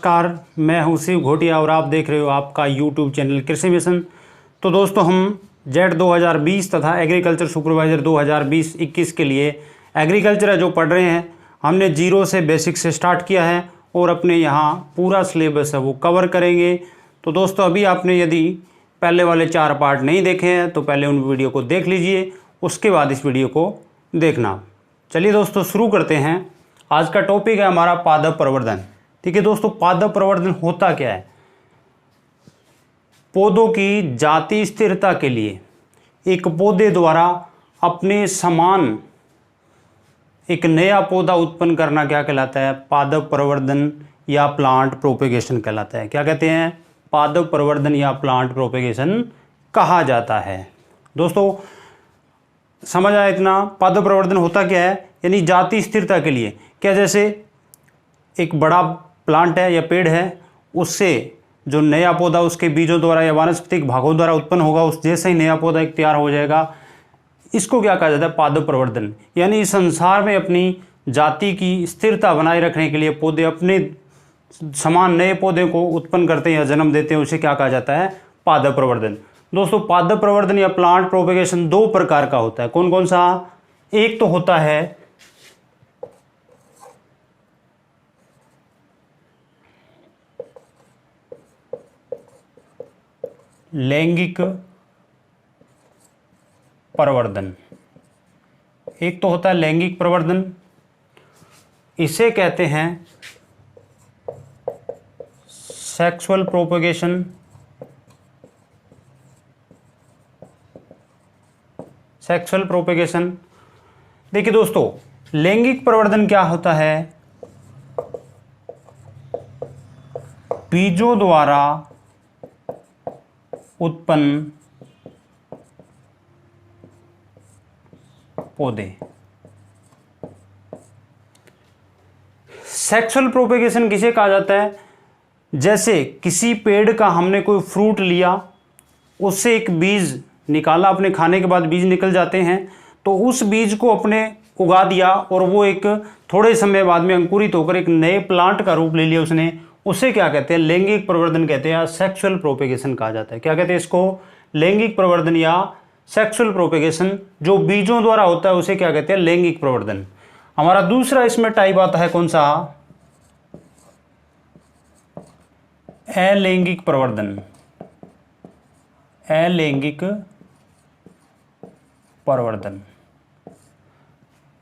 नमस्कार, मैं हूं शिव घोटिया और आप देख रहे हो आपका यूट्यूब चैनल कृषि मिशन। तो दोस्तों, हम जेट 2020 तथा एग्रीकल्चर सुपरवाइज़र 2020-21 के लिए एग्रीकल्चर है जो पढ़ रहे हैं। हमने जीरो से बेसिक से स्टार्ट किया है और अपने यहाँ पूरा सिलेबस है वो कवर करेंगे। तो दोस्तों, अभी आपने यदि पहले वाले 4 पार्ट नहीं देखे हैं तो पहले उन वीडियो को देख लीजिए, उसके बाद इस वीडियो को देखना। चलिए दोस्तों, शुरू करते हैं। आज का टॉपिक है हमारा पादप प्रवर्धन। ठीक है दोस्तों, पादप प्रवर्धन होता क्या है? पौधों की जाति स्थिरता के लिए एक पौधे द्वारा अपने समान एक नया पौधा उत्पन्न करना क्या कहलाता है? पादप प्रवर्धन या प्लांट प्रोपेगेशन कहलाता है। क्या कहते हैं? पादप प्रवर्धन या प्लांट प्रोपेगेशन कहा जाता है। दोस्तों, समझ आया इतना? पादप प्रवर्धन होता क्या है? यानी जाति स्थिरता के लिए। क्या जैसे एक बड़ा प्लांट है या पेड़ है, उससे जो नया पौधा उसके बीजों द्वारा या वानस्पतिक भागों द्वारा उत्पन्न होगा, उस जैसे ही नया पौधा एक तैयार हो जाएगा, इसको क्या कहा जाता है? पादप प्रवर्धन। यानी इस संसार में अपनी जाति की स्थिरता बनाए रखने के लिए पौधे अपने समान नए पौधे को उत्पन्न करते हैं या जन्म देते हैं, उसे क्या कहा जाता है? पादप प्रवर्धन। दोस्तों, पादप प्रवर्धन या प्लांट प्रोपेगेशन 2 प्रकार का होता है। कौन कौन सा? एक तो होता है लैंगिक प्रवर्धन। एक तो होता है लैंगिक प्रवर्धन, इसे कहते हैं सेक्सुअल प्रोपेगेशन। Sexual propagation. देखिए दोस्तों, लैंगिक प्रवर्धन क्या होता है? बीजों द्वारा उत्पन्न पौधे। सेक्सुअल प्रोपेगेशन किसे कहा जाता है? जैसे किसी पेड़ का हमने कोई फ्रूट लिया, उससे एक बीज निकाला, अपने खाने के बाद बीज निकल जाते हैं, तो उस बीज को अपने उगा दिया और वो एक थोड़े समय बाद में अंकुरित होकर एक नए प्लांट का रूप ले लिया उसने, उसे क्या कहते हैं? लैंगिक प्रवर्धन कहते हैं या सेक्सुअल प्रोपेगेशन कहा जाता है। क्या कहते हैं इसको? लैंगिक प्रवर्धन या सेक्सुअल प्रोपेगेशन। जो बीजों द्वारा होता है उसे क्या कहते हैं? लैंगिक प्रवर्धन। हमारा दूसरा इसमें टाइप आता है कौन सा? अलैंगिक प्रवर्धन। अलैंगिक प्रवर्धन।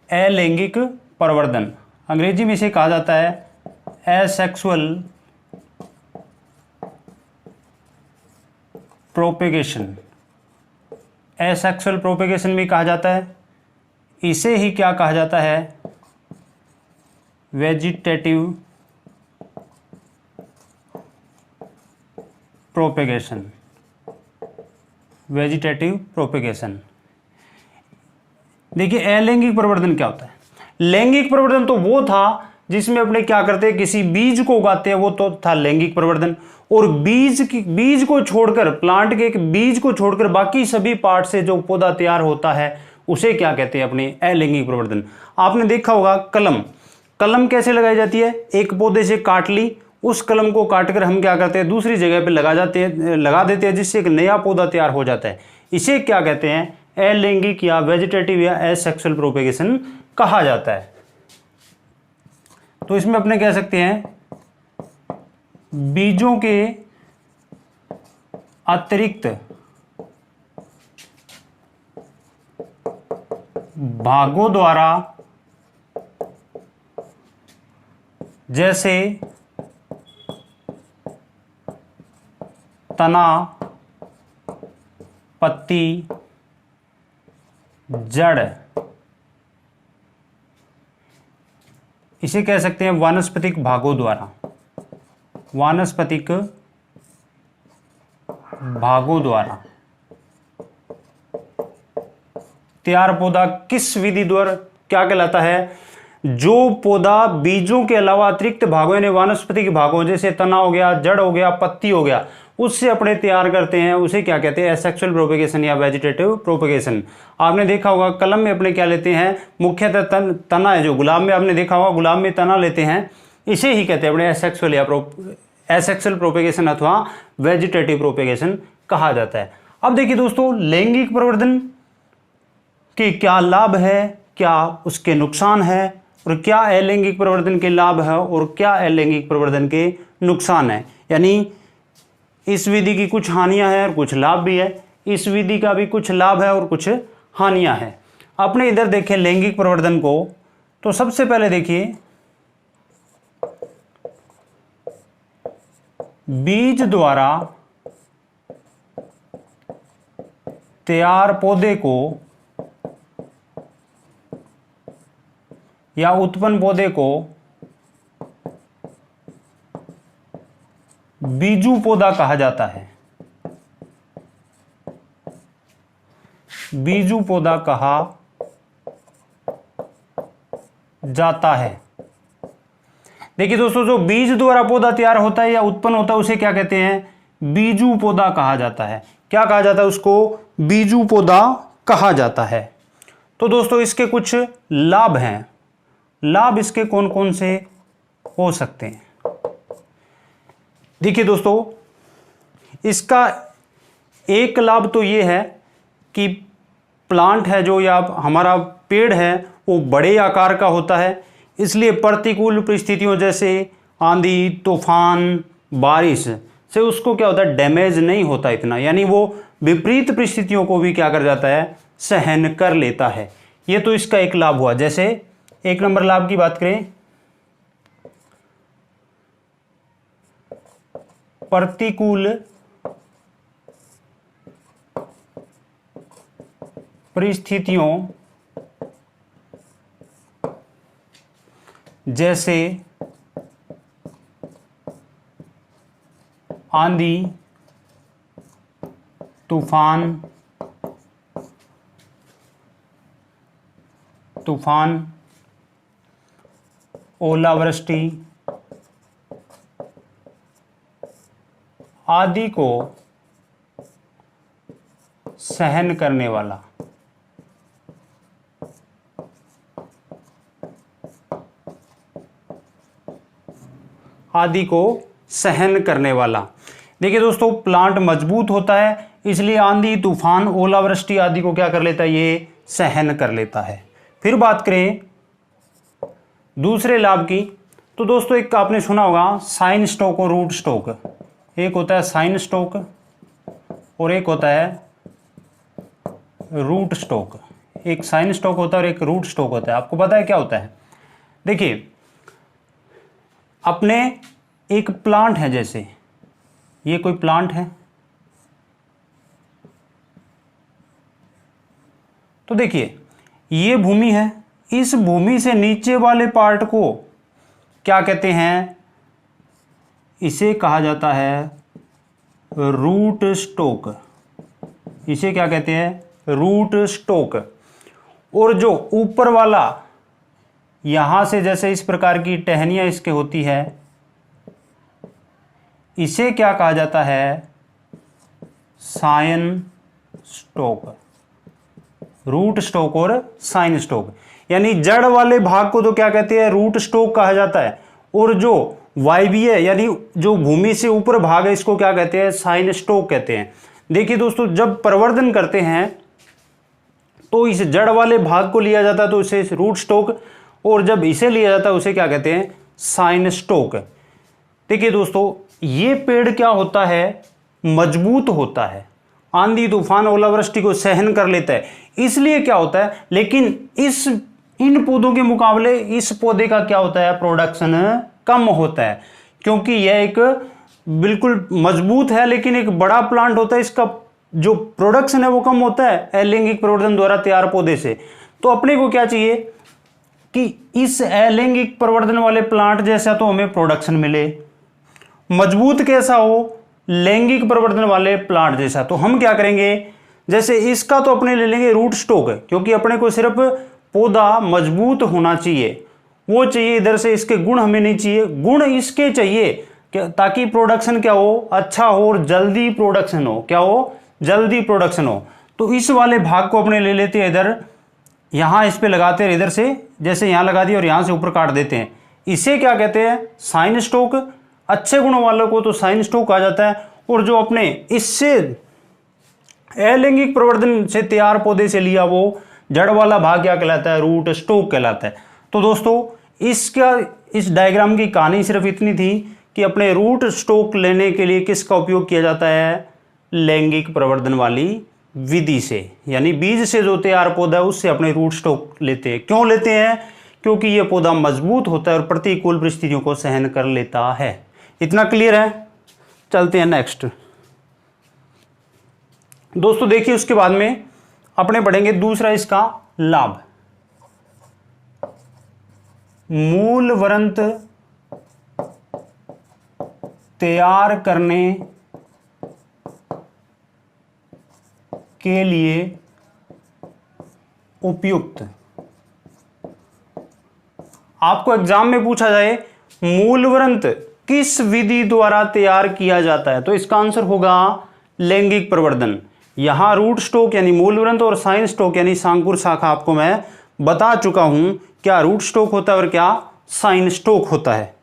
अलैंगिक प्रवर्धन अंग्रेजी में इसे कहा जाता है एसेक्सुअल प्रोपेगेशन। एसेक्सुअल प्रोपेगेशन भी कहा जाता है। इसे ही क्या कहा जाता है? Vegetative propagation. Vegetative propagation. देखिए, अलैंगिक प्रवर्धन क्या होता है? लैंगिक प्रवर्धन तो वो था जिसमें अपने क्या करते हैं, किसी बीज को उगाते हैं, वो तो था लैंगिक प्रवर्धन। और बीज को छोड़कर, प्लांट के एक बीज को छोड़कर बाकी सभी पार्ट से जो पौधा तैयार होता है उसे क्या कहते हैं? अपने अलैंगिक प्रवर्धन। आपने देखा होगा कलम कैसे लगाई जाती है? एक पौधे से काट ली, उस कलम को काटकर हम क्या करते हैं? दूसरी जगह पे लगा देते हैं, जिससे एक नया पौधा तैयार हो जाता है। इसे क्या कहते हैं? अलैंगिक या वेजिटेटिव या एसेक्सुअल प्रोपेगेशन कहा जाता है। तो इसमें अपने कह सकते हैं बीजों के अतिरिक्त भागों द्वारा, जैसे तना, पत्ती, जड़, इसे कह सकते हैं वानस्पतिक भागों द्वारा। वानस्पतिक भागों द्वारा तैयार पौधा किस विधि द्वारा क्या कहलाता है? जो पौधा बीजों के अलावा अतिरिक्त भागों यानी वानस्पतिक भागों, जैसे तना हो गया, जड़ हो गया, पत्ती हो गया, उससे अपने तैयार करते हैं, उसे क्या कहते हैं? एसेक्सुअल प्रोपेगेशन या वेजिटेटिव प्रोपेगेशन। आपने देखा होगा कलम में अपने क्या लेते हैं? मुख्यतः तना है, जो गुलाब में आपने देखा होगा गुलाब में तना लेते हैं, इसे ही कहते हैं अपने एसेक्सुअल या एसेक्सुअल प्रोपेगेशन अथवा वेजिटेटिव प्रोपेगेशन कहा जाता है। अब देखिए दोस्तों, लैंगिक प्रवर्धन के क्या लाभ है, क्या उसके नुकसान है, और क्या अलैंगिक प्रवर्धन के लाभ है और क्या अलैंगिक प्रवर्धन के नुकसान है। यानी इस विधि की कुछ हानियां हैं और कुछ लाभ भी है, इस विधि का भी कुछ लाभ है और कुछ हानियां हैं। अपने इधर देखें लैंगिक प्रवर्धन को, तो सबसे पहले देखिए बीज द्वारा तैयार पौधे को या उत्पन्न पौधे को बीजू पौधा कहा जाता है। बीजू पौधा कहा जाता है। देखिए दोस्तों, जो बीज द्वारा पौधा तैयार होता है या उत्पन्न होता है उसे क्या कहते हैं? बीजू पौधा कहा जाता है। क्या कहा जाता है उसको? बीजू पौधा कहा जाता है। तो दोस्तों इसके कुछ लाभ हैं। लाभ इसके कौन कौन से हो सकते हैं? देखिए दोस्तों, इसका एक लाभ तो ये है कि प्लांट है जो या हमारा पेड़ है वो बड़े आकार का होता है, इसलिए प्रतिकूल परिस्थितियों जैसे आंधी, तूफान, बारिश से उसको क्या होता है? डैमेज नहीं होता इतना, यानी वो विपरीत परिस्थितियों को भी क्या कर जाता है? सहन कर लेता है। ये तो इसका एक लाभ हुआ। जैसे एक नंबर लाभ की बात करें, प्रतिकूल परिस्थितियों जैसे आंधी, तूफान, ओलावृष्टि आदि को सहन करने वाला, देखिए दोस्तों, प्लांट मजबूत होता है, इसलिए आंधी, तूफान, ओलावृष्टि आदि को क्या कर लेता है? ये सहन कर लेता है। फिर बात करें दूसरे लाभ की, तो दोस्तों एक आपने सुना होगा साइन स्टॉक और रूट स्टॉक। एक होता है साइन स्टॉक और एक होता है रूट स्टॉक। एक साइन स्टॉक होता है और एक रूट स्टॉक होता है। आपको पता है क्या होता है? देखिए, अपने एक प्लांट है, जैसे ये कोई प्लांट है, तो देखिए ये भूमि है, इस भूमि से नीचे वाले पार्ट को क्या कहते हैं? इसे कहा जाता है रूट स्टॉक। इसे क्या कहते हैं? Root stock. और जो ऊपर वाला यहां से जैसे इस प्रकार की टहनियां इसके होती है, इसे क्या कहा जाता है? Scion stock. रूट स्टॉक और साइन स्टॉक, यानी जड़ वाले भाग को तो क्या कहते हैं? रूट स्टॉक कहा जाता है, और जो वायवीय यानी जो भूमि से ऊपर भाग है इसको क्या कहते हैं? साइन स्टॉक कहते हैं। देखिए दोस्तों, जब प्रवर्धन करते हैं तो इस जड़ वाले भाग को लिया जाता है तो इसे रूट स्टॉक, और जब इसे लिया जाता है उसे क्या कहते हैं? Scion stock. देखिए दोस्तों, ये पेड़ क्या होता है? मजबूत होता है, आंधी, तूफान, ओलावृष्टि को सहन कर लेता है, इसलिए क्या होता है? लेकिन इन पौधों के मुकाबले इस पौधे का क्या होता है? प्रोडक्शन कम होता है, क्योंकि यह एक बिल्कुल मजबूत है लेकिन एक बड़ा प्लांट होता है, इसका जो प्रोडक्शन है वो कम होता है अलैंगिक प्रवर्धन द्वारा तैयार पौधे से। तो अपने को क्या चाहिए कि इस अलैंगिक प्रवर्धन वाले प्लांट जैसा तो हमें प्रोडक्शन मिले, मजबूत कैसा हो? लैंगिक प्रवर्धन वाले प्लांट जैसा। तो हम क्या करेंगे? जैसे इसका तो अपने ले लेंगे रूट स्टॉक, क्योंकि अपने को सिर्फ पौधा मजबूत होना चाहिए, वो चाहिए, इधर से इसके गुण हमें नहीं चाहिए, गुण इसके चाहिए ताकि प्रोडक्शन क्या हो? अच्छा हो और जल्दी प्रोडक्शन हो। क्या हो? जल्दी प्रोडक्शन हो। तो इस वाले भाग को अपने ले लेते हैं, इधर यहां इस पे लगाते हैं, इधर से जैसे यहां लगा दिया और यहां से ऊपर काट देते हैं, इसे क्या कहते हैं, साइन स्टोक। अच्छे गुणों वालों को तो साइन स्टोक कहा जाता है, और जो अपने इससे अलैंगिक प्रवर्धन से तैयार पौधे से लिया वो जड़ वाला भाग क्या कहलाता है, रूट स्टोक कहलाता है। तो दोस्तों इस डायग्राम की कहानी सिर्फ इतनी थी कि अपने रूट स्टोक लेने के लिए किसका उपयोग किया जाता है, लैंगिक प्रवर्धन वाली विधि से, यानी बीज से जो तैयार पौधा है उससे अपने रूट स्टोक लेते हैं। क्यों लेते हैं, क्योंकि यह पौधा मजबूत होता है और प्रतिकूल परिस्थितियों को सहन कर लेता है। इतना क्लियर है। चलते हैं नेक्स्ट। दोस्तों देखिए उसके बाद में अपने पढ़ेंगे दूसरा इसका लाभ। मूल वृंत तैयार करने के लिए उपयुक्त। आपको एग्जाम में पूछा जाए मूल वृंत किस विधि द्वारा तैयार किया जाता है, तो इसका आंसर होगा लैंगिक प्रवर्धन। यहां रूट स्टोक यानी मूल वृंत और साइन स्टोक यानी सांकुर शाखा आपको मैं बता चुका हूं क्या रूट स्टोक होता है और क्या साइन स्टोक होता है।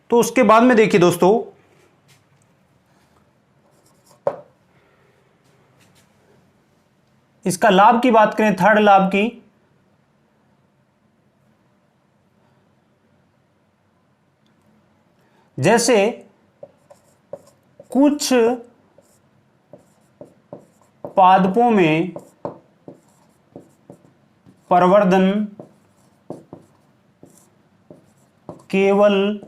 तो उसके बाद में देखिए दोस्तों इसका लाभ की बात करें, थर्ड लाभ की, जैसे कुछ पादपों में प्रवर्धन केवल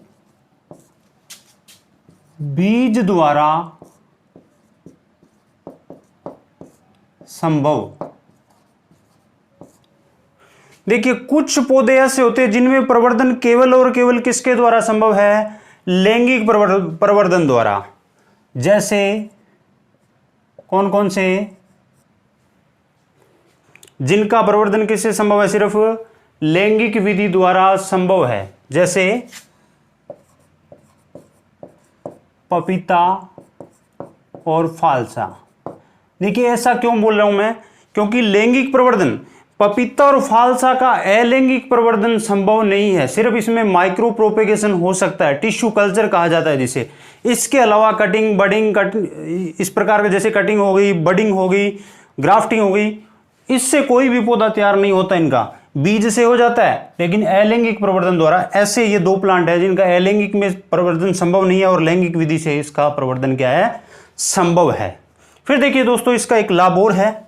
बीज द्वारा संभव। देखिए कुछ पौधे ऐसे होते हैं जिनमें प्रवर्धन केवल और केवल किसके द्वारा संभव है, लैंगिक प्रवर्धन द्वारा। जैसे कौन कौन से, जिनका प्रवर्धन किससे संभव है, सिर्फ लैंगिक विधि द्वारा संभव है। जैसे पपीता और फालसा। देखिए ऐसा क्यों बोल रहा हूं मैं, क्योंकि लैंगिक प्रवर्धन पपीता और फालसा का अलैंगिक प्रवर्धन संभव नहीं है, सिर्फ इसमें माइक्रो प्रोपेगेशन हो सकता है, टिश्यू कल्चर कहा जाता है जिसे। इसके अलावा कटिंग, बडिंग, इस प्रकार के जैसे कटिंग हो गई, बडिंग हो गई, ग्राफ्टिंग हो गई, इससे कोई भी पौधा तैयार नहीं होता। इनका बीज से हो जाता है लेकिन अलैंगिक प्रवर्धन द्वारा। ऐसे ये दो प्लांट है जिनका अलैंगिक में प्रवर्धन संभव नहीं है और लैंगिक विधि से इसका प्रवर्धन क्या है, संभव है। फिर देखिए दोस्तों इसका एक लाभ और है,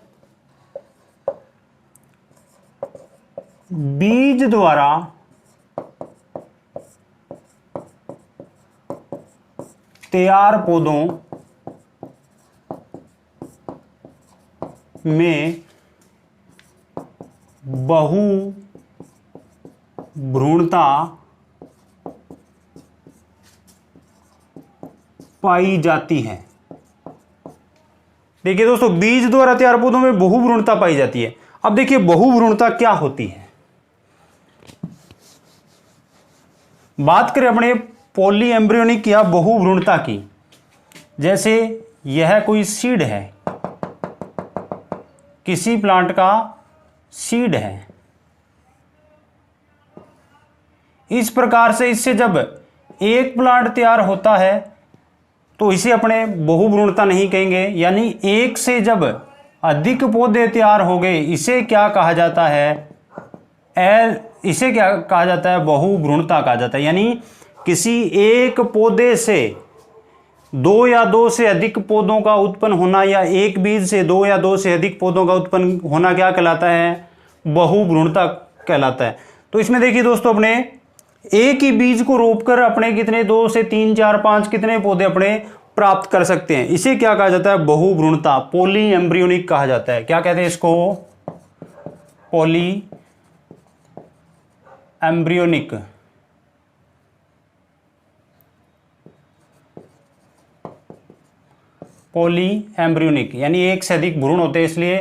बीज द्वारा तैयार पौधों में बहु भ्रूणता पाई जाती है। देखिए दोस्तों बीज द्वारा तैयार पौधों में बहुभ्रूणता पाई जाती है। अब देखिए बहुभ्रूणता क्या होती है। बात करें अपने पॉली एम्ब्रियोनिक या बहुभ्रूणता की, जैसे यह कोई सीड है, किसी प्लांट का सीड है, इस प्रकार से इससे जब एक प्लांट तैयार होता है तो इसे अपने बहुभ्रूणता नहीं कहेंगे, यानी एक से जब अधिक पौधे तैयार हो गए इसे क्या कहा जाता है, इसे क्या कहा जाता है, बहुभ्रूणता कहा जाता है। यानी किसी एक पौधे से दो या दो से अधिक पौधों का उत्पन्न होना या एक बीज से दो या दो से अधिक पौधों का उत्पन्न होना क्या कहलाता है, बहुभ्रूणता कहलाता है। तो इसमें देखिए दोस्तों अपने एक ही बीज को रोपकर अपने कितने 2 से 3 4 5 कितने पौधे अपने प्राप्त कर सकते हैं, इसे क्या कहा जाता है, बहुभ्रूणता, पॉली एम्ब्रियोनिक कहा जाता है। क्या कहते हैं इसको, पॉली एम्ब्रियोनिक। पॉली एम्ब्रियोनिक यानी एक से अधिक भ्रूण होते हैं, इसलिए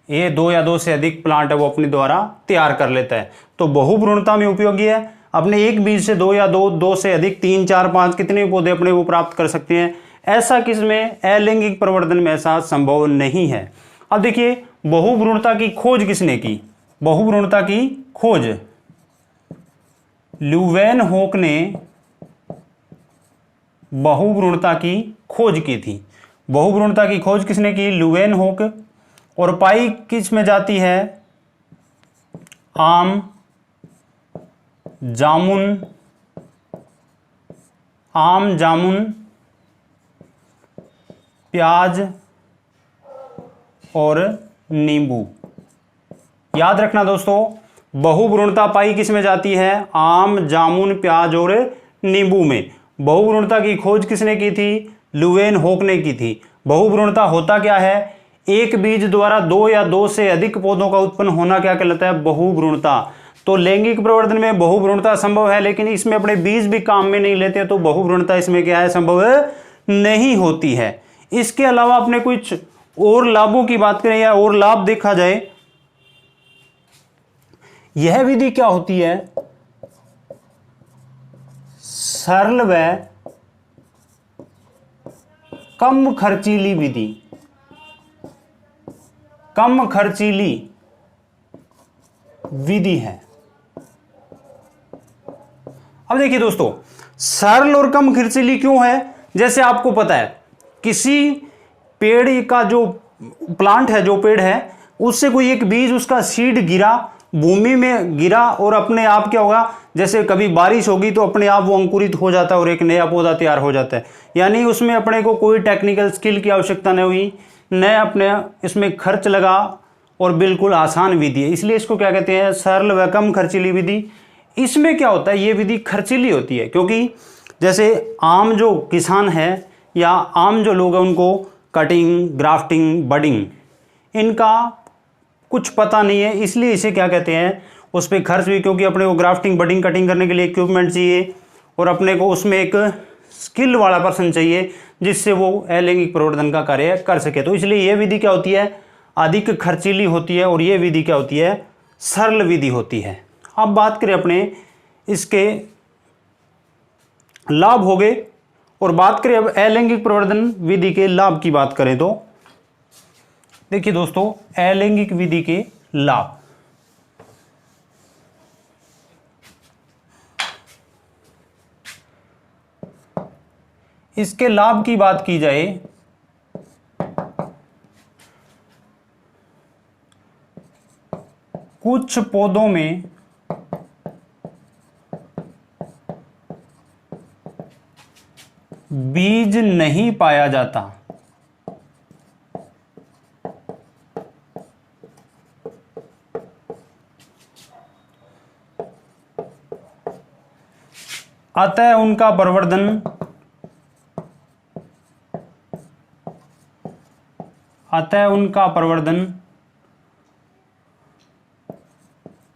ये 2 या 2 से अधिक प्लांट है वो अपने द्वारा तैयार कर लेता है। तो बहुभ्रूणता में उपयोगी है, अपने एक बीज से 2 या 2 से अधिक 3 4 5 कितने पौधे अपने वो प्राप्त कर सकते हैं। ऐसा किसमें, अलैंगिक प्रवर्धन में ऐसा संभव नहीं है। अब देखिए बहुभ्रूणता की खोज किसने की, बहुभ्रूणता की खोज ल्यूवेनहोक ने बहुभ्रूणता की खोज की थी। बहुभ्रूणता की खोज किसने की? ल्यूवेनहोक। और पाई किस में जाती है? आम, जामुन, प्याज और नींबू। याद रखना दोस्तों, बहुभ्रूणता पाई किस में जाती है? आम, जामुन, प्याज और नींबू में। बहुभ्रूणता की खोज किसने की थी? ल्यूवेनहोक ने की थी। बहुभ्रूणता होता क्या है? एक बीज द्वारा दो या दो से अधिक पौधों का उत्पन्न होना क्या कहलाता है? बहुभ्रूणता। तो लैंगिक प्रवर्धन में बहुभ्रूणता संभव है, लेकिन इसमें अपने बीज भी काम में नहीं लेते, तो बहुभ्रूणता इसमें क्या है? संभव नहीं होती है। इसके अलावा अपने कुछ और लाभों की बात करें या और लाभ देखा जाए, यह विधि क्या होती है? सरल व कम खर्चीली विधि। कम खर्चीली विधि है। अब देखिए दोस्तों, सरल और कम खर्चीली क्यों है? जैसे आपको पता है, किसी पेड़ का जो प्लांट है, जो पेड़ है, उससे कोई एक बीज, उसका सीड गिरा, भूमि में गिरा और अपने आप क्या होगा? जैसे कभी बारिश होगी तो अपने आप वो अंकुरित हो जाता है और एक नया पौधा तैयार हो जाता है। यानी उसमें अपने को कोई टेक्निकल स्किल की आवश्यकता नहीं हुई, न अपने इसमें खर्च लगा और बिल्कुल आसान विधि है। इसलिए इसको क्या कहते हैं? सरल व कम खर्चीली विधि। इसमें क्या होता है? ये विधि खर्चीली होती है, क्योंकि जैसे आम जो किसान है या आम जो लोग हैं, उनको कटिंग, ग्राफ्टिंग, बडिंग, इनका कुछ पता नहीं है, इसलिए इसे क्या कहते हैं? उस पर खर्च भी, क्योंकि अपने को ग्राफ्टिंग, बडिंग, कटिंग करने के लिए इक्विपमेंट चाहिए और अपने को उसमें एक स्किल वाला पर्सन चाहिए जिससे वो अलैंगिक प्रवर्धन का कार्य कर सके। तो इसलिए ये विधि क्या होती है? अधिक खर्चीली होती है और ये विधि क्या होती है? सरल विधि होती है। अब बात करें अपने इसके लाभ हो गए, और बात करें अब अलैंगिक प्रवर्धन विधि के लाभ की बात करें तो देखिए दोस्तों, अलैंगिक विधि के लाभ। इसके लाभ की बात की जाए कुछ पौधों में बीज नहीं पाया जाता। अतः उनका प्रवर्धन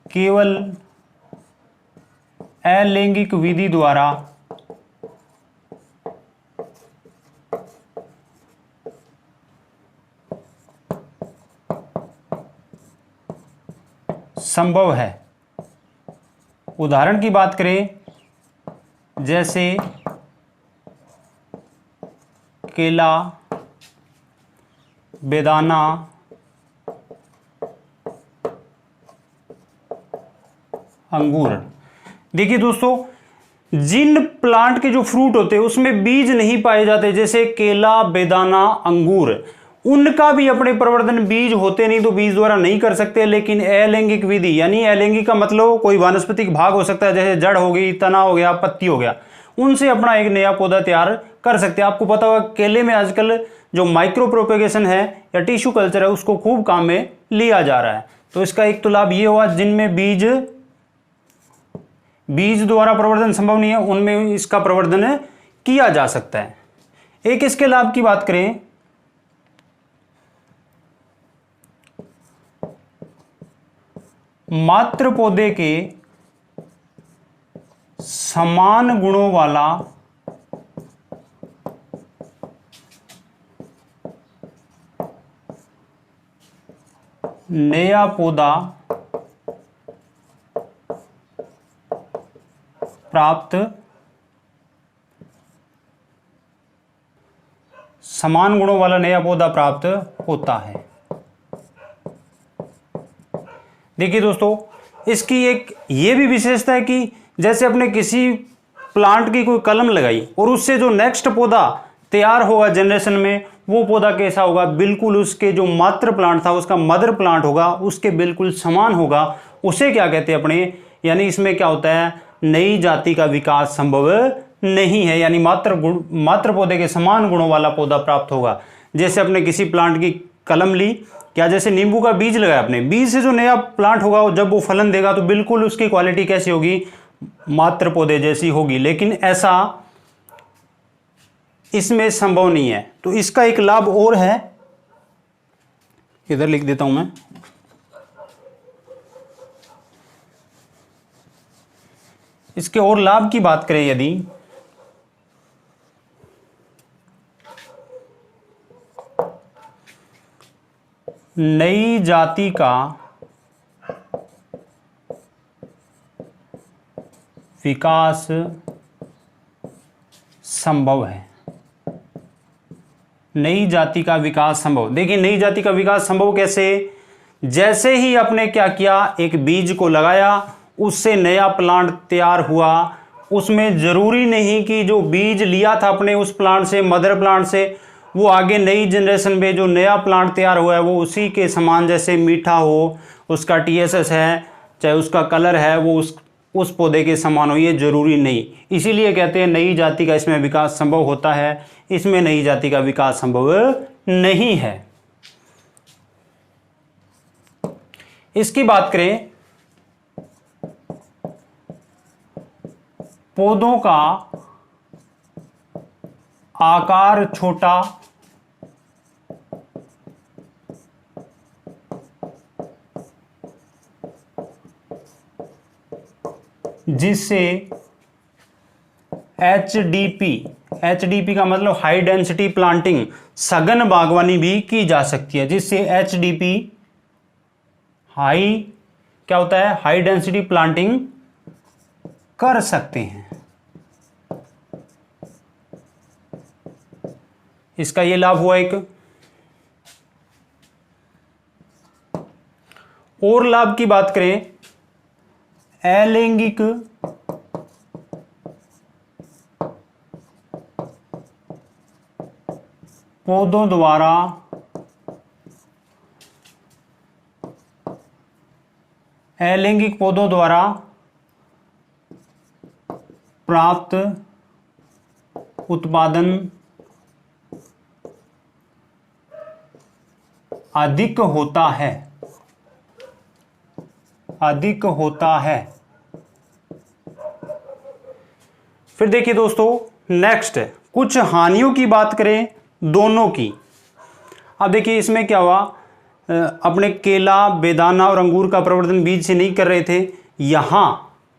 केवल अलैंगिक विधि द्वारा संभव है। उदाहरण की बात करें, जैसे केला, बेदाना, अंगूर। देखिए दोस्तों, जिन प्लांट के जो फ्रूट होते हैं उसमें बीज नहीं पाए जाते, जैसे केला, बेदाना, अंगूर, उनका भी अपने प्रवर्धन बीज होते नहीं, तो बीज द्वारा नहीं कर सकते। लेकिन अलैंगिक विधि, यानी अलैंगिक का मतलब कोई वानस्पतिक भाग हो सकता है, जैसे जड़ हो गई, तना हो गया, पत्ती हो गया, उनसे अपना एक नया पौधा तैयार कर सकते हैं। आपको पता होगा केले में आजकल जो माइक्रो प्रोपेगेशन है या टिश्यू कल्चर है, उसको खूब काम में लिया जा रहा है। तो इसका एक तो लाभ ये हुआ, जिनमें बीज द्वारा प्रवर्धन संभव नहीं है, उनमें इसका प्रवर्धन किया जा सकता है। एक इसके लाभ की बात करें, मात्र पौधे के समान गुणों वाला नया पौधा प्राप्त, समान गुणों वाला नया पौधा प्राप्त होता है। देखिए दोस्तों, इसकी एक ये भी विशेषता है कि जैसे अपने किसी प्लांट की कोई कलम लगाई और उससे जो नेक्स्ट पौधा तैयार होगा जनरेशन में, वो पौधा कैसा होगा, बिल्कुल उसके जो मात्र प्लांट था उसका मदर प्लांट होगा उसके बिल्कुल समान होगा, उसे क्या कहते हैं अपने, यानी इसमें क्या होता है, नई जाति का विकास संभव नहीं है, यानी मात्र पौधे के समान गुणों वाला पौधा प्राप्त होगा। जैसे अपने किसी प्लांट की कलम ली, क्या जैसे नींबू का बीज लगाया, अपने बीज से जो नया प्लांट होगा जब वो फलन देगा तो बिल्कुल उसकी क्वालिटी कैसी होगी, मात्र पौधे जैसी होगी, लेकिन ऐसा इसमें संभव नहीं है। तो इसका एक लाभ और है, इधर लिख देता हूं मैं, इसके और लाभ की बात करें यदि, नई जाति का विकास संभव है। नई जाति का विकास संभव, देखिए नई जाति का विकास संभव कैसे, जैसे ही आपने क्या किया, एक बीज को लगाया, उससे नया प्लांट तैयार हुआ, उसमें जरूरी नहीं कि जो बीज लिया था अपने उस प्लांट से, मदर प्लांट से, वो आगे नई जनरेशन में जो नया प्लांट तैयार हुआ है वो उसी के समान जैसे मीठा हो, उसका TSS है, चाहे उसका कलर है, वो उस पौधे के समान हो, ये जरूरी नहीं। इसीलिए कहते हैं नई जाति का इसमें विकास संभव होता है, इसमें नई जाति का विकास संभव नहीं है। इसकी बात करें, पौधों का आकार छोटा, जिससे HDP का मतलब हाई डेंसिटी प्लांटिंग, सघन बागवानी भी की जा सकती है, जिससे HDP हाई क्या होता है, हाई डेंसिटी प्लांटिंग कर सकते हैं। इसका ये लाभ हुआ एक। और लाभ की बात करें, अलैंगिक पौधों द्वारा प्राप्त उत्पादन अधिक होता है। फिर देखिए दोस्तों, नेक्स्ट कुछ हानियों की बात करें दोनों की। अब देखिए इसमें क्या हुआ, अपने केला, बेदाना और अंगूर का प्रवर्धन बीज से नहीं कर रहे थे, यहां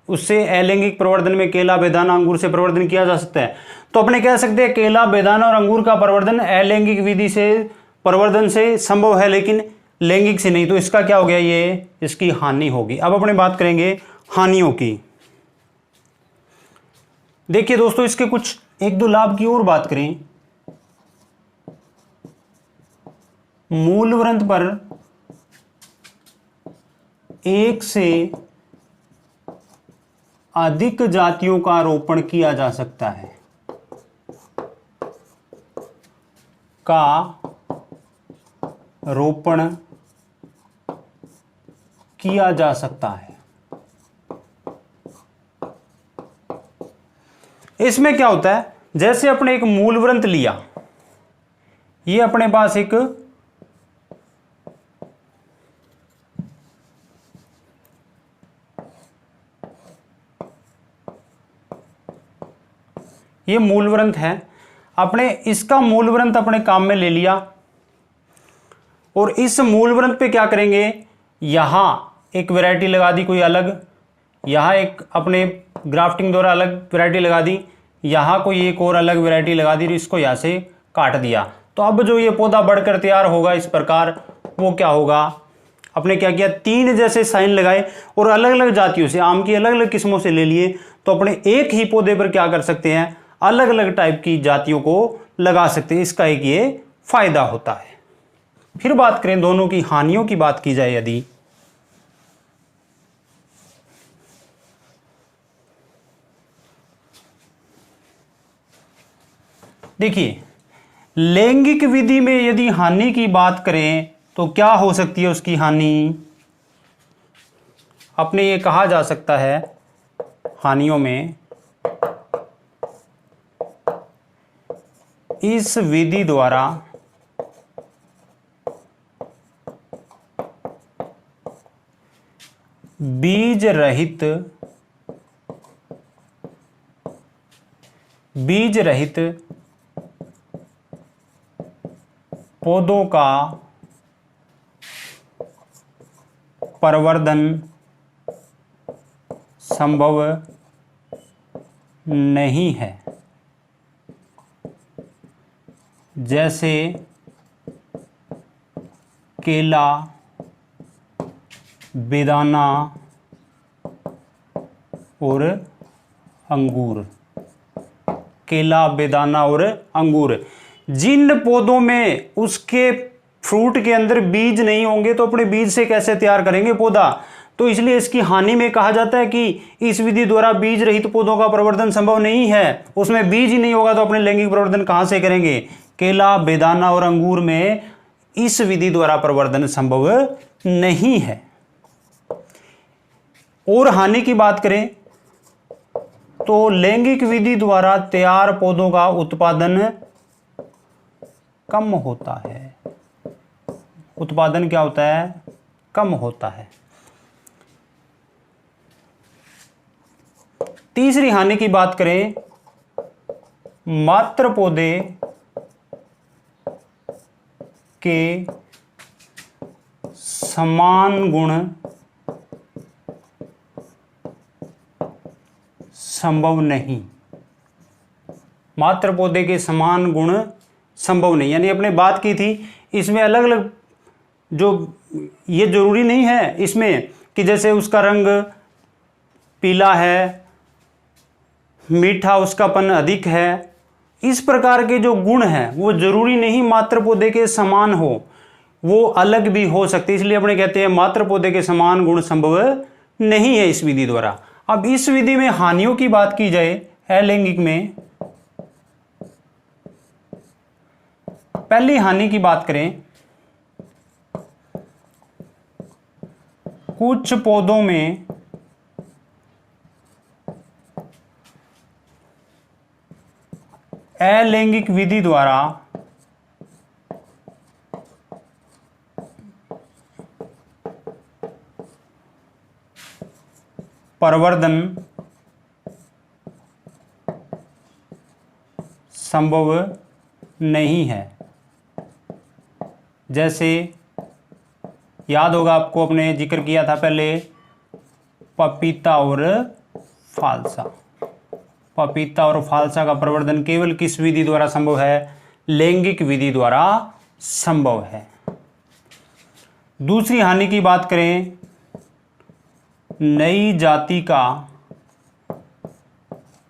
उससे अलैंगिक प्रवर्धन में केला, बेदाना, अंगूर से प्रवर्धन किया जा सकता है। तो अपने कह सकते हैं केला, बेदाना और अंगूर का प्रवर्धन अलैंगिक विधि से प्रवर्धन से संभव है, लेकिन लैंगिक से नहीं। तो इसका क्या हो गया, ये इसकी हानि होगी। अब अपने बात करेंगे हानियों की। देखिए दोस्तों, इसके कुछ एक दो लाभ की और बात करें, मूल वृंत पर एक से अधिक जातियों का रोपण किया जा सकता है, इसमें क्या होता है, जैसे अपने एक मूल वृंत लिया, ये अपने पास एक ये मूल वृंत है, अपने इसका मूल वृंत अपने काम में ले लिया, और इस मूल वृंत पे क्या करेंगे, यहां एक वैरायटी लगा दी कोई अलग, यहां एक अपने ग्राफ्टिंग द्वारा अलग वैरायटी लगा दी, यहां कोई एक और अलग वैरायटी लगा दी, इसको यहां से काट दिया। तो अब जो ये पौधा बढ़कर तैयार होगा इस प्रकार, वो क्या होगा, अपने क्या किया, तीन जैसे साइन लगाए और अलग अलग जातियों से, आम की अलग अलग किस्मों से ले लिए, तो अपने एक ही पौधे पर क्या कर सकते हैं, अलग अलग टाइप की जातियों को लगा सकते हैं। इसका एक ये फायदा होता है। फिर बात करें दोनों की हानियों की बात की जाए यदि, देखिए, लैंगिक विधि में यदि हानि की बात करें तो क्या हो सकती है उसकी हानि? अपने ये कहा जा सकता है हानियों में, इस विधि द्वारा बीज रहित पौधों का प्रवर्धन संभव नहीं है। जैसे केला, बेदाना और अंगूर। केला, बेदाना और अंगूर, जिन पौधों में उसके फ्रूट के अंदर बीज नहीं होंगे तो अपने बीज से कैसे तैयार करेंगे पौधा? तो इसलिए इसकी हानि में कहा जाता है कि इस विधि द्वारा बीज रहित पौधों का प्रवर्धन संभव नहीं है। उसमें बीज ही नहीं होगा तो अपने लैंगिक प्रवर्धन कहां से करेंगे? केला, बेदाना और अंगूर में इस विधि द्वारा प्रवर्धन संभव नहीं है। और हानि की बात करें तो लैंगिक विधि द्वारा तैयार पौधों का उत्पादन कम होता है। उत्पादन क्या होता है? कम होता है। तीसरी हानि की बात करें, मात्र पौधे के समान गुण संभव नहीं। मात्र पौधे के समान गुण संभव नहीं, यानी अपने बात की थी इसमें अलग अलग, जो ये जरूरी नहीं है इसमें कि जैसे उसका रंग पीला है, मीठा उसकापन अधिक है, इस प्रकार के जो गुण हैं वो जरूरी नहीं मात्र पौधे के समान हो, वो अलग भी हो सकते। इसलिए अपने कहते हैं मात्र पौधे के समान गुण संभव नहीं है इस विधि द्वारा। अब इस विधि में हानियों की बात की जाए अलैंगिक में, पहली हानि की बात करें, कुछ पौधों में अलैंगिक विधि द्वारा प्रवर्धन संभव नहीं है। जैसे याद होगा आपको, अपने जिक्र किया था पहले, पपीता और फालसा। पपीता और फालसा का प्रवर्धन केवल किस विधि द्वारा संभव है? लैंगिक विधि द्वारा संभव है। दूसरी हानि की बात करें, नई जाति का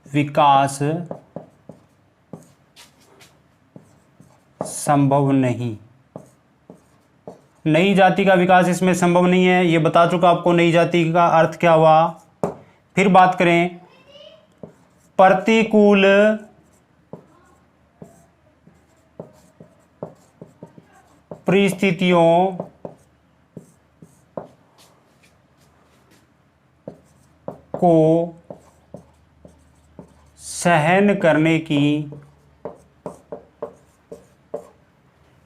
विकास संभव नहीं। नई जाति का विकास इसमें संभव नहीं है, यह बता चुका आपको नई जाति का अर्थ क्या हुआ। फिर बात करें, प्रतिकूल परिस्थितियों को सहन करने की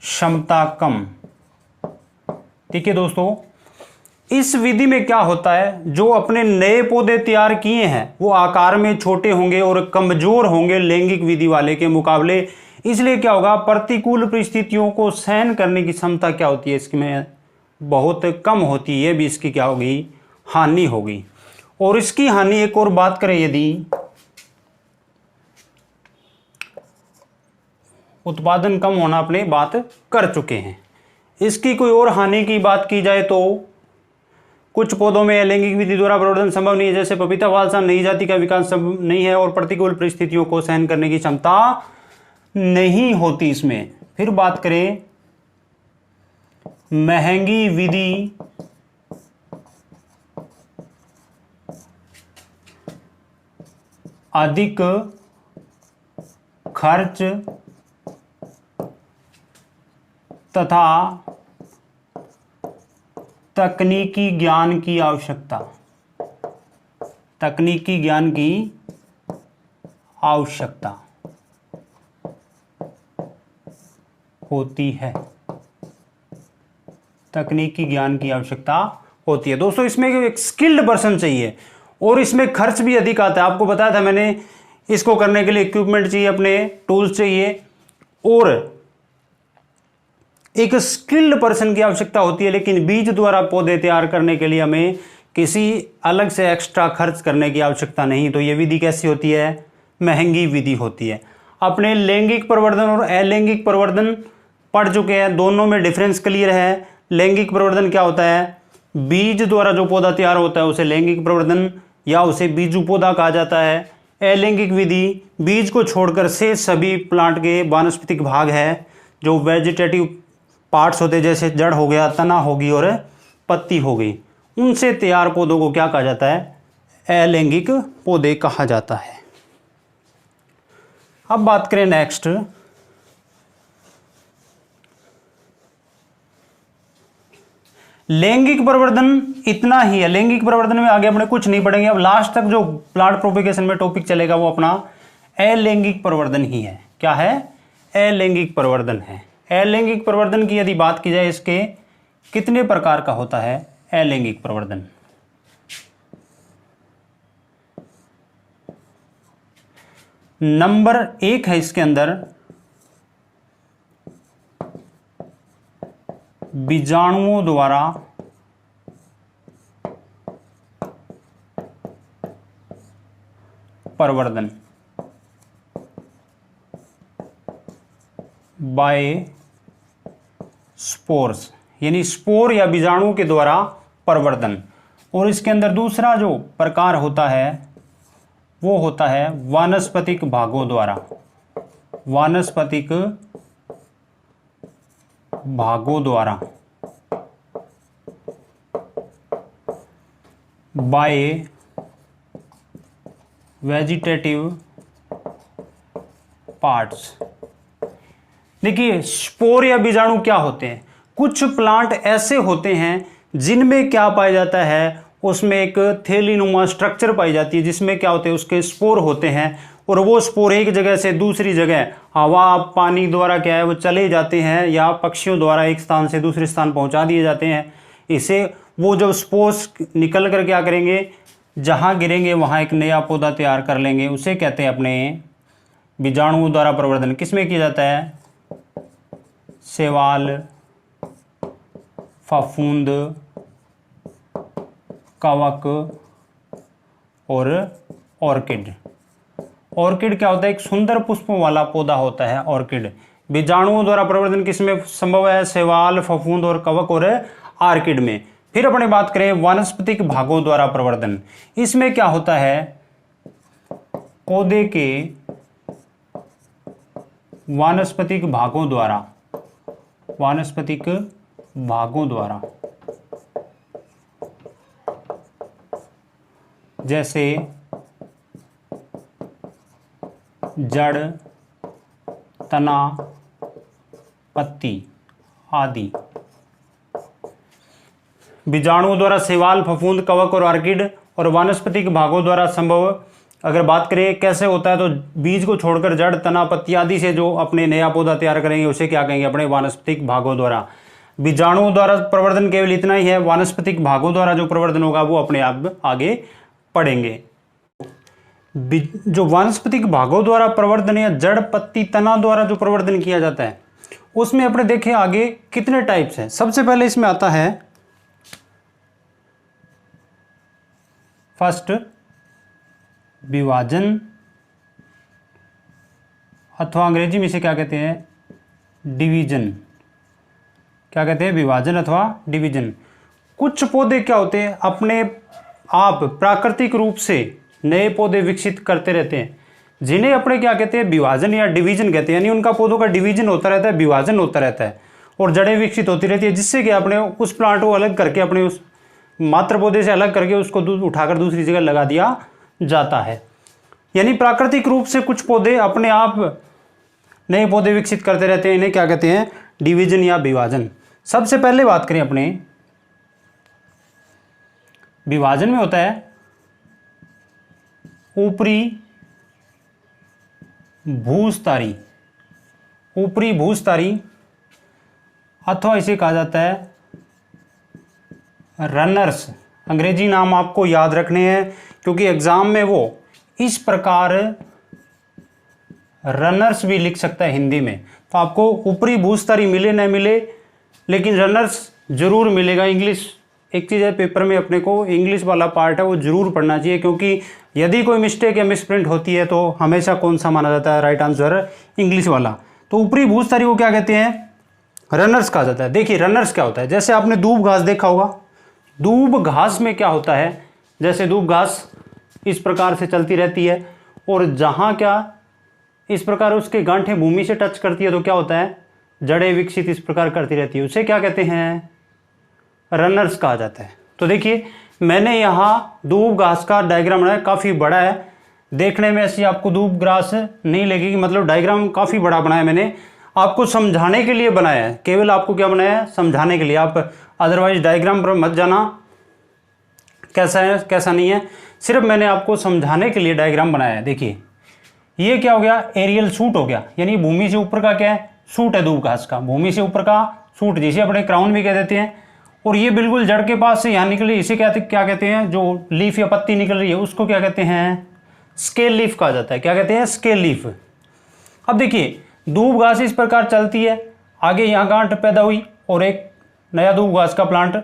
क्षमता कम। ठीक है दोस्तों, इस विधि में क्या होता है, जो अपने नए पौधे तैयार किए हैं वो आकार में छोटे होंगे और कमजोर होंगे लैंगिक विधि वाले के मुकाबले। इसलिए क्या होगा, प्रतिकूल परिस्थितियों को सहन करने की क्षमता क्या होती है इसमें बहुत कम होती है, भी इसकी क्या होगी, हानि होगी। और इसकी हानि एक और बात करें, यदि उत्पादन कम होना अपने बात कर चुके हैं, इसकी कोई और हानि की बात की जाए तो कुछ पौधों में अलैंगिक विधि द्वारा प्रवर्धन संभव नहीं है। जैसे पपीता, फालसा, नई जाति का विकास संभव नहीं है और प्रतिकूल परिस्थितियों को सहन करने की क्षमता नहीं होती इसमें। फिर बात करें, महंगी विधि अधिक खर्च तथा तकनीकी ज्ञान की आवश्यकता, तकनीकी ज्ञान की आवश्यकता होती है, तकनीकी ज्ञान की आवश्यकता होती है। दोस्तों इसमें एक स्किल्ड पर्सन चाहिए और इसमें खर्च भी अधिक आता है। आपको बताया था मैंने, इसको करने के लिए इक्विपमेंट चाहिए, अपने टूल्स चाहिए और एक स्किल्ड पर्सन की आवश्यकता होती है। लेकिन बीज द्वारा पौधे तैयार करने के लिए हमें किसी अलग से एक्स्ट्रा खर्च करने की आवश्यकता नहीं। तो ये विधि कैसी होती है? महंगी विधि होती है। अपने लैंगिक प्रवर्धन और अलैंगिक प्रवर्धन पढ़ चुके हैं, दोनों में डिफरेंस क्लियर है। लैंगिक प्रवर्धन क्या होता है? बीज द्वारा जो पौधा तैयार होता है उसे लैंगिक प्रवर्धन या उसे बीजू पौधा कहा जाता है। अलैंगिक विधि बीज को छोड़कर से सभी प्लांट के वानस्पतिक भाग है, जो वेजिटेटिव पार्ट्स होते हैं, जैसे जड़ हो गया, तना होगी और पत्ती हो गई, उनसे तैयार पौधों को क्या कहा जाता है? अलैंगिक पौधे कहा जाता है। अब बात करें नेक्स्ट, लैंगिक प्रवर्धन इतना ही है। लैंगिक प्रवर्धन में आगे अपने कुछ नहीं पढ़ेंगे। अब लास्ट तक जो प्लांट प्रोपेगेशन में टॉपिक चलेगा वो अपना अलैंगिक प्रवर्धन ही है। क्या है? अलैंगिक प्रवर्धन है। अलैंगिक प्रवर्धन की यदि बात की जाए, इसके कितने प्रकार का होता है अलैंगिक प्रवर्धन? नंबर 1 है इसके अंदर बीजाणुओं द्वारा प्रवर्धन, बाय स्पोर्स, यानी स्पोर या बीजाणु के द्वारा प्रवर्धन। और इसके अंदर दूसरा जो प्रकार होता है वो होता है वानस्पतिक भागों द्वारा, वानस्पतिक भागों द्वारा, बाय वेजिटेटिव पार्ट्स। देखिए स्पोर या बीजाणु क्या होते हैं? कुछ प्लांट ऐसे होते हैं जिनमें क्या पाया जाता है, उसमें एक थैलीनुमा स्ट्रक्चर पाई जाती है, जिसमें क्या होते हैं, उसके स्पोर होते हैं और वो स्पोर एक जगह से दूसरी जगह हवा पानी द्वारा क्या है वो चले जाते हैं या पक्षियों द्वारा एक स्थान से दूसरे स्थान पहुंचा दिए जाते हैं। इसे वो जब स्पोर्स निकल कर क्या करेंगे, जहां गिरेंगे वहां एक नया पौधा तैयार कर लेंगे। उसे कहते हैं अपने बीजाणुओं द्वारा प्रवर्धन। किसमें किया जाता है? शैवाल, फफूंद, कवक और ऑर्किड। ऑर्किड क्या होता है? एक सुंदर पुष्पों वाला पौधा होता है ऑर्किड। बीजाणुओं द्वारा प्रवर्धन किसमें संभव है? शैवाल, फफूंद और कवक और ऑर्किड में। फिर अपने बात करें वानस्पतिक भागों द्वारा प्रवर्धन, इसमें क्या होता है? पौधे के वानस्पतिक भागों द्वारा, वानस्पतिक भागों द्वारा, जैसे जड़, तना, पत्ती आदि। बीजाणुओं द्वारा शैवाल, फफूंद, कवक और ऑर्किड। और वानस्पतिक भागों द्वारा संभव अगर बात करें कैसे होता है, तो बीज को छोड़कर जड़, तना, पत्ती आदि से जो अपने नया पौधा तैयार करेंगे उसे क्या कहेंगे? अपने वानस्पतिक भागों द्वारा। बीजाणुओं द्वारा प्रवर्धन केवल इतना ही है, वानस्पतिक भागों द्वारा जो प्रवर्धन होगा वो अपने आप आगे पढ़ेंगे। जो वानस्पतिक भागों द्वारा प्रवर्धन या जड़, पत्ती, तना द्वारा जो प्रवर्धन किया जाता है उसमें अपने देखें आगे कितने टाइप्स हैं। सबसे पहले इसमें आता है फर्स्ट विभाजन, अथवा अंग्रेजी में इसे क्या कहते हैं? डिवीजन। क्या कहते हैं? विभाजन अथवा डिवीजन। कुछ पौधे क्या होते हैं, अपने आप प्राकृतिक रूप से नए पौधे विकसित करते रहते हैं, जिन्हें अपने क्या कहते हैं? विभाजन या डिवीजन कहते हैं। यानी उनका पौधों का डिवीजन होता रहता है, विभाजन होता रहता है और जड़ें विकसित होती रहती है, जिससे कि अपने उस प्लांट को अलग करके, अपने उस मात्र पौधे से अलग करके उसको उठाकर दूसरी जगह लगा दिया जाता है। यानी प्राकृतिक रूप से कुछ पौधे अपने आप नए पौधे विकसित करते रहते हैं, इन्हें क्या कहते हैं? डिवीजन या विभाजन। सबसे पहले बात करें अपने विभाजन में होता है ऊपरी भूस्तारी, ऊपरी भूस्तारी, अथवा इसे कहा जाता है रनर्स। अंग्रेजी नाम आपको याद रखने हैं क्योंकि एग्जाम में वो इस प्रकार रनर्स भी लिख सकता है हिंदी में। तो आपको ऊपरी भूस्तारी मिले न मिले लेकिन रनर्स जरूर मिलेगा। इंग्लिश एक चीज़ है, पेपर में अपने को इंग्लिश वाला पार्ट है वो जरूर पढ़ना चाहिए, क्योंकि यदि कोई मिस्टेक या मिसप्रिंट होती है तो हमेशा कौन सा माना जाता है राइट आंसर, इंग्लिश वाला। तो ऊपरी भूस्तारी को क्या कहते हैं, रनर्स कहा जाता है। देखिए रनर्स क्या होता है, जैसे आपने दूब घास देखा होगा, दूब घास में क्या होता है, जैसे दूब घास इस प्रकार से चलती रहती है और जहाँ क्या इस प्रकार उसके गांठें भूमि से टच करती है तो क्या होता है, जड़ें विकसित इस प्रकार करती रहती है, उसे क्या कहते हैं, रनर्स कहा जाता है। तो देखिए मैंने यहाँ दूब घास का डायग्राम बनाया, काफ़ी बड़ा है, देखने में ऐसी आपको दूब घास नहीं लगेगी, मतलब डायग्राम काफ़ी बड़ा बनाया मैंने, आपको समझाने के लिए बनाया है, केवल आपको क्या बनाया है, समझाने के लिए। आप अदरवाइज डायग्राम पर मत जाना कैसा है कैसा नहीं है, सिर्फ मैंने आपको समझाने के लिए डायग्राम बनाया है। देखिए ये क्या हो गया, एरियल शूट हो गया, यानी भूमि से ऊपर का क्या है, शूट है दूब घास का, भूमि से ऊपर का शूट, जिसे अपने क्राउन भी कह देते हैं। और ये बिल्कुल जड़ के पास से यहाँ निकल रही है, इसे क्या कहते हैं, जो लीफ या पत्ती निकल रही है उसको क्या कहते हैं, स्केल लीफ कहा जाता है। क्या कहते हैं, स्केल लीफ। अब देखिए दूब घास इस प्रकार चलती है, आगे यहाँ गांठ पैदा हुई और एक नया दूब घास का प्लांट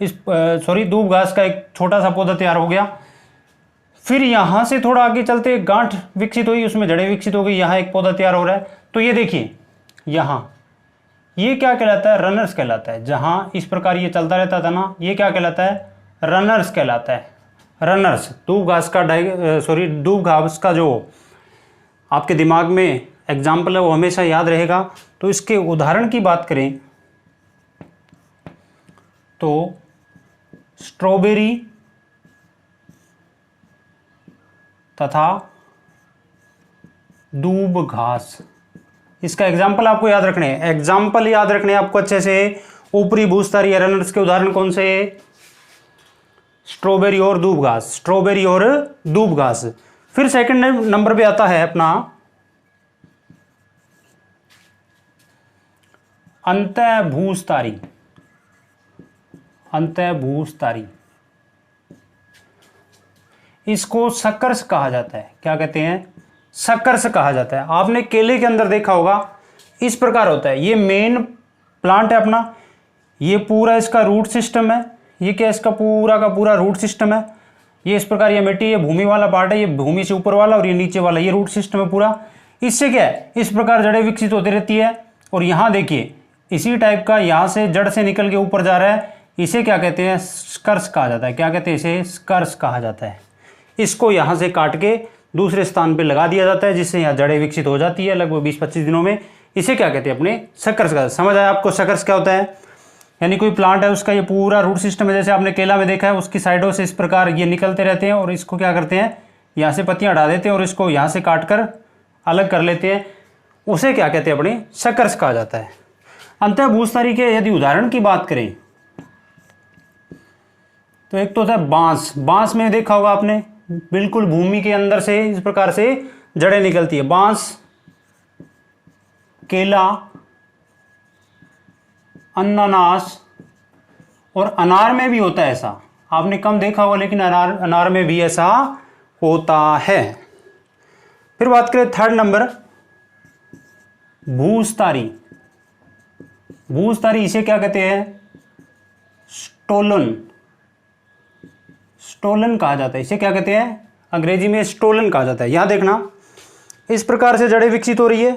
दूब घास का एक छोटा सा पौधा तैयार हो गया। फिर यहाँ से थोड़ा आगे चलते गांठ विकसित हुई, उसमें जड़ें विकसित हो गई, यहाँ एक पौधा तैयार हो रहा है। तो ये देखिए यहाँ ये क्या कहलाता है, रनर्स कहलाता है। जहाँ इस प्रकार ये चलता रहता था ना, ये क्या कहलाता है, रनर्स कहलाता है। रनर्स दूब घास का दूब घास का जो आपके दिमाग में एग्जाम्पल है वो हमेशा याद रहेगा। तो इसके उदाहरण की बात करें तो स्ट्रॉबेरी तथा दूब घास, इसका एग्जाम्पल आपको याद रखने हैं, एग्जाम्पल याद रखने हैं आपको अच्छे से। ऊपरी भूस्तारी रनर्स के उदाहरण कौन से, स्ट्रॉबेरी और दूब घास, स्ट्रॉबेरी और दूब घास। फिर सेकंड नंबर पे आता है अपना अंतः भूस्तारी, अंतः भूस्तारी, इसको सकर्स कहा जाता है। क्या कहते हैं, सकर्स कहा जाता है। आपने केले के अंदर देखा होगा इस प्रकार होता है, ये मेन प्लांट है अपना, ये पूरा इसका रूट सिस्टम है, ये क्या इसका पूरा का पूरा रूट सिस्टम है, ये इस प्रकार ये मिट्टी, ये भूमि वाला पार्ट है, ये भूमि से ऊपर वाला और ये नीचे वाला, ये रूट सिस्टम है पूरा। इससे क्या है, इस प्रकार जड़ें विकसित होती रहती है। और यहाँ देखिए इसी टाइप का यहाँ से जड़ से निकल के ऊपर जा रहा है, इसे क्या कहते हैं, स्कर्स कहा जाता है। क्या कहते हैं, इसे स्कर्स कहा जाता है। इसको यहाँ से काट के दूसरे स्थान पे लगा दिया जाता है, जिससे यहाँ जड़ें विकसित हो जाती है लगभग 20-25 दिनों में। इसे क्या कहते हैं, अपने सकर्स का। समझ आया आपको सकर्स क्या होता है, यानी कोई प्लांट है उसका ये पूरा रूट सिस्टम है, जैसे आपने केला में देखा है, उसकी साइडों से इस प्रकार ये निकलते रहते हैं और इसको क्या करते हैं, यहाँ से पत्तियाँ हटा देते हैं और इसको यहाँ से काट कर अलग कर लेते हैं, उसे क्या कहते हैं, अपने सकर्स कहा जाता है। अंतः भूस्तारी के यदि उदाहरण की बात करें तो एक तो होता है बांस। बांस में देखा होगा आपने, बिल्कुल भूमि के अंदर से इस प्रकार से जड़ें निकलती है, बांस, केला, अनानास और अनार में भी होता है ऐसा। आपने कम देखा होगा लेकिन अनार में भी ऐसा होता है। फिर बात करें थर्ड नंबर, भूस्तारी। भूस्तारी इसे क्या कहते हैं, स्टोलन, स्टोलन कहा जाता है। इसे क्या कहते हैं, अंग्रेजी में स्टोलन कहा जाता है। यहां देखना इस प्रकार से जड़ें विकसित हो रही है,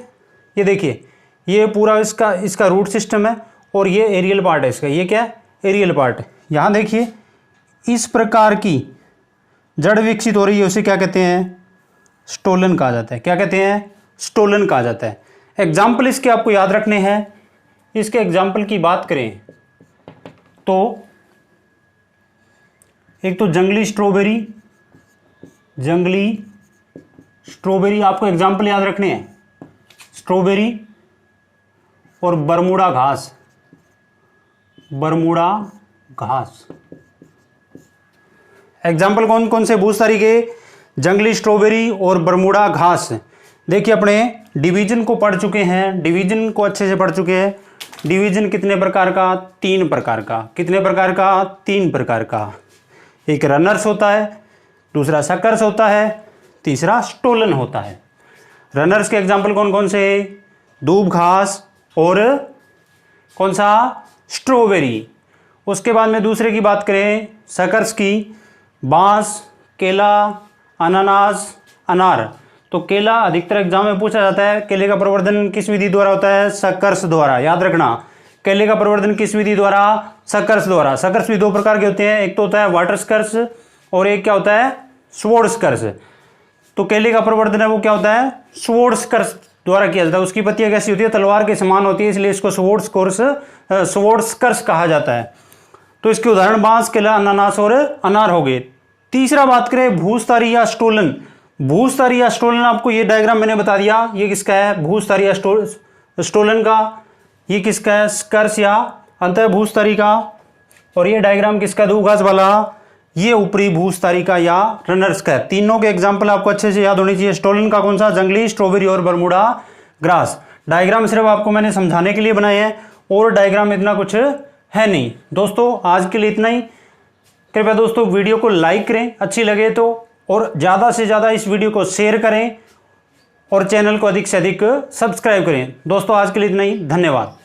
ये देखिए ये पूरा इसका रूट सिस्टम है और ये एरियल पार्ट है इसका, ये क्या है, एरियल पार्ट। यहां देखिए इस प्रकार की जड़ विकसित हो रही है, उसे क्या कहते हैं, स्टोलन कहा जाता है। क्या कहते हैं, स्टोलन कहा जाता है। एग्जाम्पल इसके आपको याद रखने हैं। इसके एग्जाम्पल की बात करें तो एक तो जंगली स्ट्रॉबेरी, जंगली स्ट्रॉबेरी आपको एग्जाम्पल याद रखने हैं, स्ट्रॉबेरी और बरमूडा घास। बरमूडा घास एग्जाम्पल कौन कौन से भूस्थारी के? जंगली स्ट्रॉबेरी और बरमूडा घास। देखिए अपने डिवीजन को पढ़ चुके हैं, डिवीजन को अच्छे से पढ़ चुके हैं। डिवीजन कितने प्रकार का? 3 प्रकार का। कितने प्रकार का? 3 प्रकार का। एक रनर्स होता है, दूसरा सकर्स होता है, तीसरा स्टोलन होता है। रनर्स के एग्जाम्पल कौन कौन से? दूब घास और कौन सा? स्ट्रॉबेरी। उसके बाद में दूसरे की बात करें सकर्स की, बांस, केला, अनानास, अनार। तो केला अधिकतर एग्जाम में पूछा जाता है। केले का प्रवर्धन किस विधि द्वारा होता है? सकर्स द्वारा। याद रखना, केले का प्रवर्धन किस विधि द्वारा? सकर्स द्वारा। सकर्स भी 2 प्रकार के होते हैं, एक तो होता है वाटर स्कर्स और एक क्या होता है? स्वोर्ड स्कर्स। तो केले का प्रवर्धन है वो क्या होता है? स्वोर्ड स्कर्स द्वारा किया जाता है। उसकी पत्तियां कैसी होती है? तलवार के समान होती है, इसलिए इसको स्वोर्ड स्कर्स कहा जाता है। तो इसके उदाहरण बांस, केला, अनानास और अनार हो गए। तीसरा बात करें भूस्थारी या स्टोलन। भूस्थारी या स्टोलन, आपको ये डायग्राम मैंने बता दिया, ये किसका है? भूस्थारी या स्टोलन का। ये किसका है? स्कर्स या अंतः भूस्थारी का। और ये डायग्राम किसका? दूब घास वाला। ये ऊपरी भूस्थारी का या रनर्स का है। तीनों के एग्जाम्पल आपको अच्छे से याद होनी चाहिए। स्टोलन का कौन सा? जंगली स्ट्रॉबेरी और बरमूडा ग्रास। डायग्राम सिर्फ आपको मैंने समझाने के लिए बनाए हैं और डायग्राम इतना कुछ है नहीं। दोस्तों आज के लिए इतना ही। कृपया दोस्तों वीडियो को लाइक करें अच्छी लगे तो, और ज़्यादा से ज़्यादा इस वीडियो को शेयर करें और चैनल को अधिक से अधिक सब्सक्राइब करें। दोस्तों आज के लिए इतना ही। धन्यवाद।